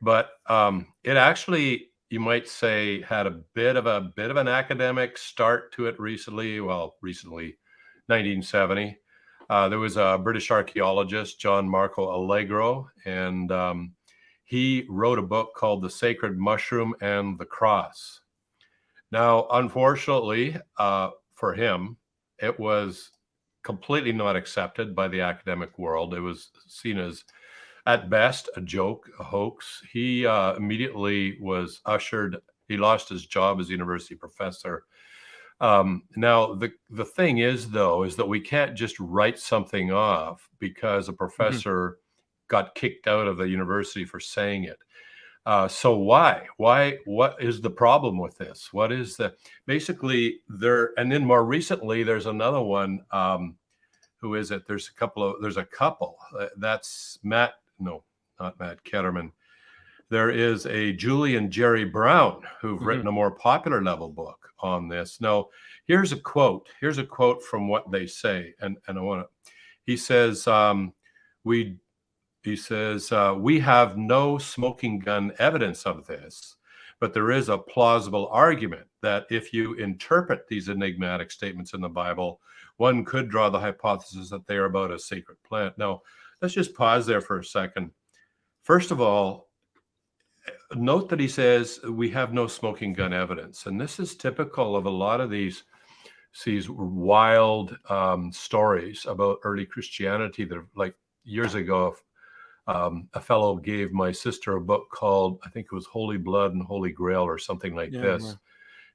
but it actually, you might say, had a bit of an academic start to it recently. Well, recently, 1970. There was a British archaeologist, John Marco Allegro, and he wrote a book called The Sacred Mushroom and the Cross. Now, unfortunately, for him, it was completely not accepted by the academic world. It was seen as, at best, a joke, a hoax. He immediately was ushered. He lost his job as a university professor. Now, the thing is, though, is that we can't just write something off because a professor got kicked out of the university for saying it. So why? What is the problem with this? What is basically there? And then more recently, there's another one. Who is it? There's a couple. That's Matt. No, not Matt Ketterman. There is a Julie and Jerry Brown who've written a more popular level book on this. Now, here's a quote. Here's a quote from what they say. And I want to, he says, we have no smoking gun evidence of this, but there is a plausible argument that if you interpret these enigmatic statements in the Bible, one could draw the hypothesis that they are about a sacred plant. Now, let's just pause there for a second. First of all, note that he says we have no smoking gun evidence. And this is typical of a lot of these wild stories about early Christianity that, like years ago, a fellow gave my sister a book called, I think it was Holy Blood and Holy Grail or something like this.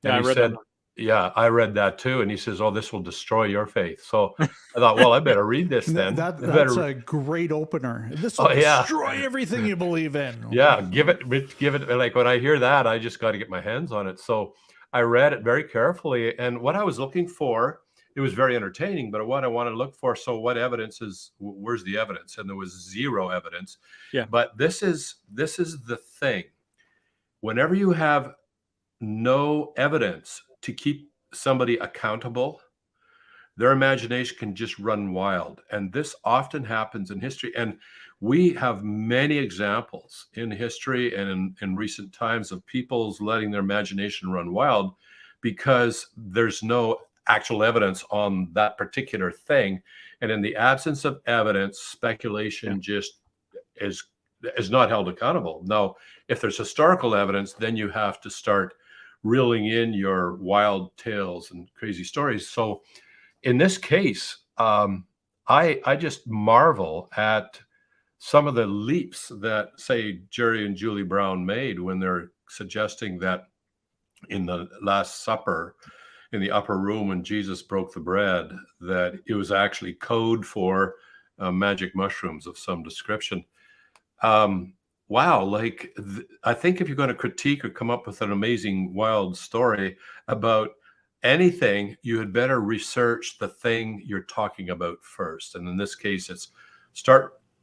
Yeah, and he said, yeah, I read that too. And he says, oh, this will destroy your faith. So I thought, well, I better read this then. That's a great opener. This will destroy everything you believe in. Yeah, give it. Like when I hear that, I just got to get my hands on it. So I read it very carefully. And what I was looking for, it was very entertaining, but what I wanted to look for, so what evidence is, where's the evidence? And there was zero evidence. Yeah. But this is the thing. Whenever you have no evidence to keep somebody accountable, their imagination can just run wild. And this often happens in history. And we have many examples in history and in recent times of people's letting their imagination run wild because there's no actual evidence on that particular thing. And in the absence of evidence, speculation just is not held accountable. Now, if there's historical evidence, then you have to start reeling in your wild tales and crazy stories. So in this case, I just marvel at some of the leaps that, say, Jerry and Julie Brown made when they're suggesting that in the Last Supper, in the upper room when Jesus broke the bread, that it was actually code for magic mushrooms of some description. Wow, like I think if you're going to critique or come up with an amazing wild story about anything, you had better research the thing you're talking about first. And in this case, it's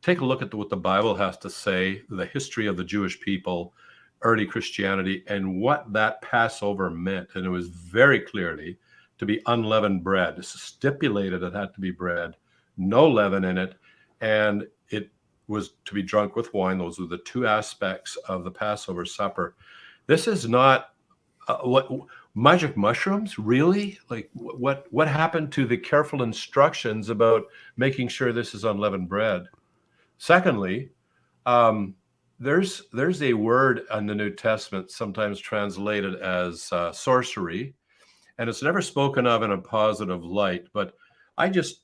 take a look at what the Bible has to say, the history of the Jewish people, early Christianity, and what that Passover meant. And it was very clearly to be unleavened bread. It's stipulated it had to be bread, no leaven in it, and it was to be drunk with wine. Those were the two aspects of the Passover supper. This is not what magic mushrooms, really? Like what happened to the careful instructions about making sure this is unleavened bread? Secondly, there's a word in the New Testament sometimes translated as sorcery, and it's never spoken of in a positive light. But I just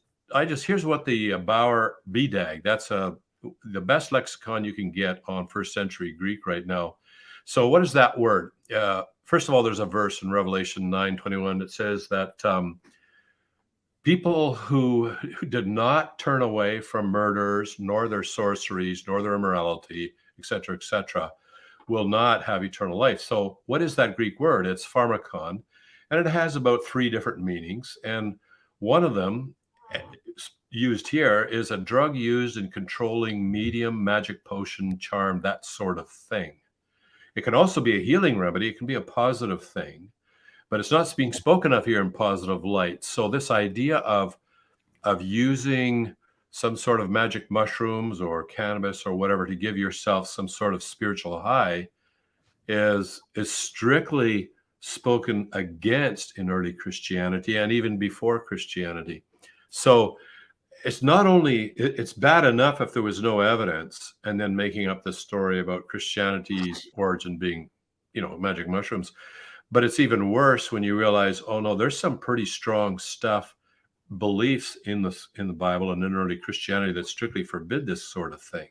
here's what the Bauer BDAG, that's the best lexicon you can get on first century Greek right now. So what is that word? First of all, there's a verse in Revelation 9:21 that says that people who did not turn away from murders, nor their sorceries, nor their immorality, etc., will not have eternal life. So what is that Greek word? It's pharmakon, and it has about 3 different meanings. And one of them used here is a drug used in controlling medium, magic potion, charm, that sort of thing. It can also be a healing remedy. It can be a positive thing, but it's not being spoken of here in positive light. So this idea of using some sort of magic mushrooms or cannabis or whatever to give yourself some sort of spiritual high is strictly spoken against in early Christianity and even before Christianity. So it's not only, it's bad enough if there was no evidence and then making up this story about Christianity's origin being, magic mushrooms. But it's even worse when you realize, oh no, there's some pretty strong beliefs in the Bible and in early Christianity that strictly forbid this sort of thing.